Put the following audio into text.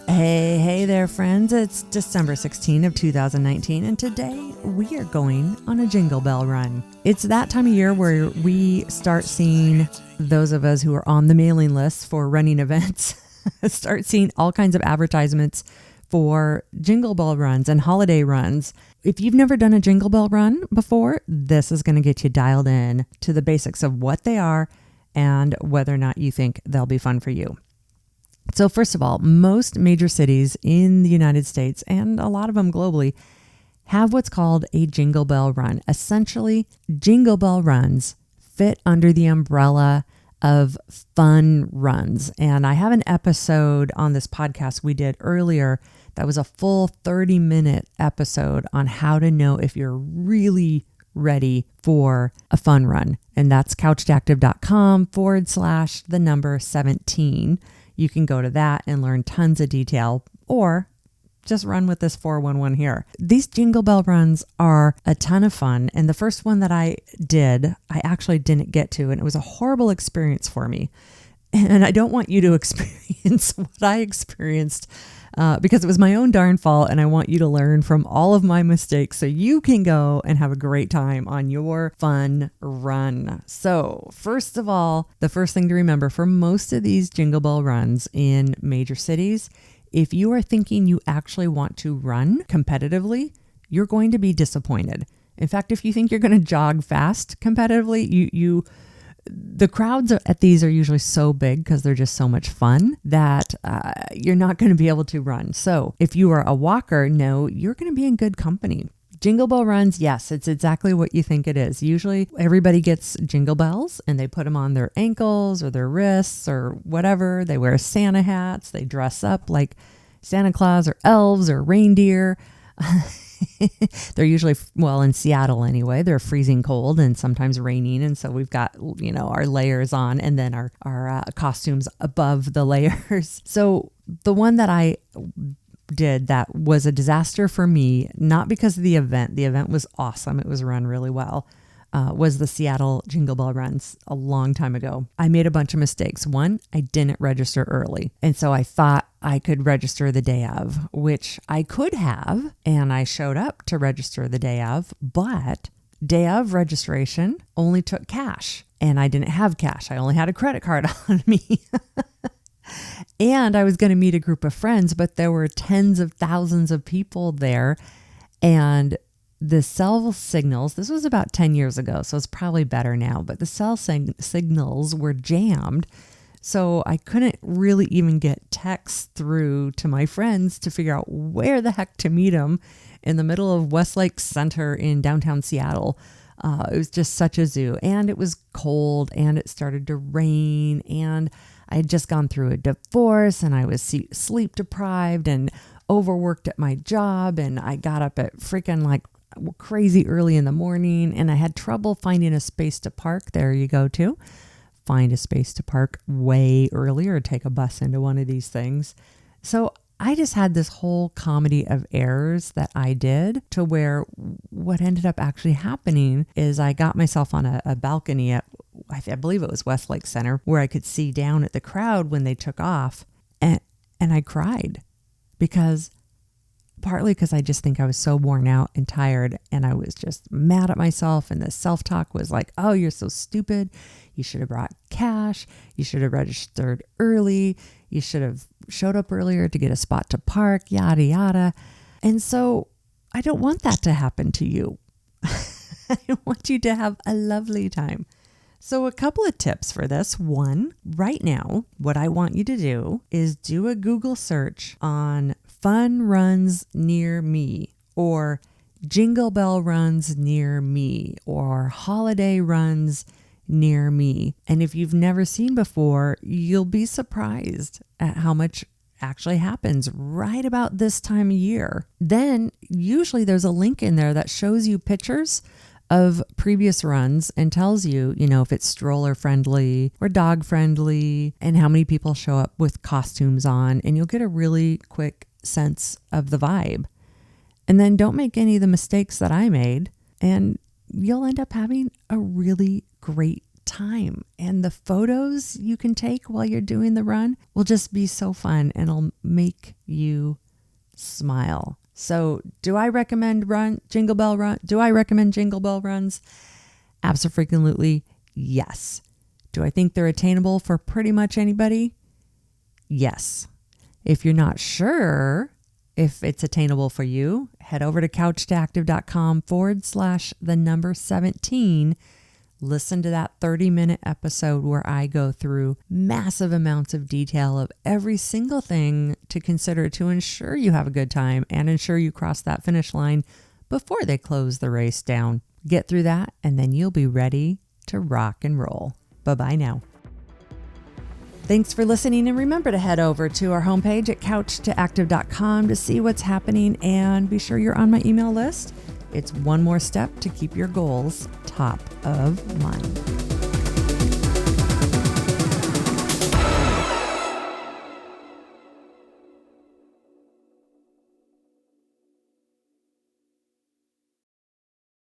Hey there, friends. It's December 16 of 2019, and today we are going on a Jingle Bell run. It's that time of year where we start seeing, those of us who are on the mailing list for running events, start seeing all kinds of advertisements for Jingle Bell runs and holiday runs. If you've never done a Jingle Bell run before, this is going to get you dialed in to the basics of what they are and whether or not you think they'll be fun for you. So first of all, most major cities in the United States and a lot of them globally have what's called a Jingle Bell run. Essentially, Jingle Bell runs fit under the umbrella of fun runs. And I have an episode on this podcast we did earlier that was a full 30-minute episode on how to know if you're really ready for a fun run. And that's couchedactive.com/17. You can go to that and learn tons of detail, or just run with this 411 here. These Jingle Bell runs are a ton of fun. And the first one that I did, I actually didn't get to, and it was a horrible experience for me. And I don't want you to experience what I experienced because it was my own darn fault. And I want you to learn from all of my mistakes so you can go and have a great time on your fun run. So first of all, the first thing to remember for most of these Jingle Bell runs in major cities, if you are thinking you actually want to run competitively, you're going to be disappointed. In fact, if you think you're going to jog fast competitively, the crowds at these are usually so big because they're just so much fun that you're not going to be able to run. So if you are a walker, no, you're going to be in good company. Jingle Bell runs, yes, it's exactly what you think it is. Usually everybody gets jingle bells and they put them on their ankles or their wrists or whatever. They wear Santa hats. They dress up like Santa Claus or elves or reindeer. They're usually, well, in Seattle anyway, they're freezing cold and sometimes raining. And so we've got, our layers on and then our costumes above the layers. So the one that I did that was a disaster for me, not because of the event. The event was awesome. It was run really well. Was the Seattle Jingle Bell runs a long time ago. I made a bunch of mistakes. One, I didn't register early. And so I thought I could register the day of, which I could have. And I showed up to register the day of, but day of registration only took cash. And I didn't have cash. I only had a credit card on me. And I was going to meet a group of friends, but there were tens of thousands of people there. And the cell signals, this was about 10 years ago, so it's probably better now, but the cell signals were jammed. So I couldn't really even get texts through to my friends to figure out where the heck to meet them in the middle of Westlake Center in downtown Seattle. It was just such a zoo, and it was cold and it started to rain, and I had just gone through a divorce and I was sleep deprived and overworked at my job, and I got up at freaking like crazy early in the morning, and I had trouble finding a space to park. There you go too. Find a space to park way earlier or take a bus into one of these things. So I just had this whole comedy of errors that I did to where what ended up actually happening is I got myself on a balcony at, I believe it was Westlake Center, where I could see down at the crowd when they took off, and I cried partly because I just think I was so worn out and tired, and I was just mad at myself, and the self-talk was like, oh, you're so stupid. You should have brought cash. You should have registered early. You should have showed up earlier to get a spot to park, yada, yada. And so I don't want that to happen to you. I want you to have a lovely time. So a couple of tips for this. One, right now, what I want you to do is do a Google search on fun runs near me, or Jingle Bell runs near me, or holiday runs near me. And if you've never seen before, you'll be surprised at how much actually happens right about this time of year. Then usually there's a link in there that shows you pictures of previous runs and tells you, if it's stroller friendly or dog friendly and how many people show up with costumes on, and you'll get a really quick sense of the vibe. And then don't make any of the mistakes that I made, and you'll end up having a really great time. And the photos you can take while you're doing the run will just be so fun and it'll make you smile. So do I recommend Jingle Bell runs? Absolutely, yes. Do I think they're attainable for pretty much anybody? Yes. If you're not sure if it's attainable for you, head over to couchtoactive.com/17. Listen to that 30-minute episode where I go through massive amounts of detail of every single thing to consider to ensure you have a good time and ensure you cross that finish line before they close the race down. Get through that and then you'll be ready to rock and roll. Bye-bye now. Thanks for listening, and remember to head over to our homepage at couchtoactive.com to see what's happening and be sure you're on my email list. It's one more step to keep your goals top of mind.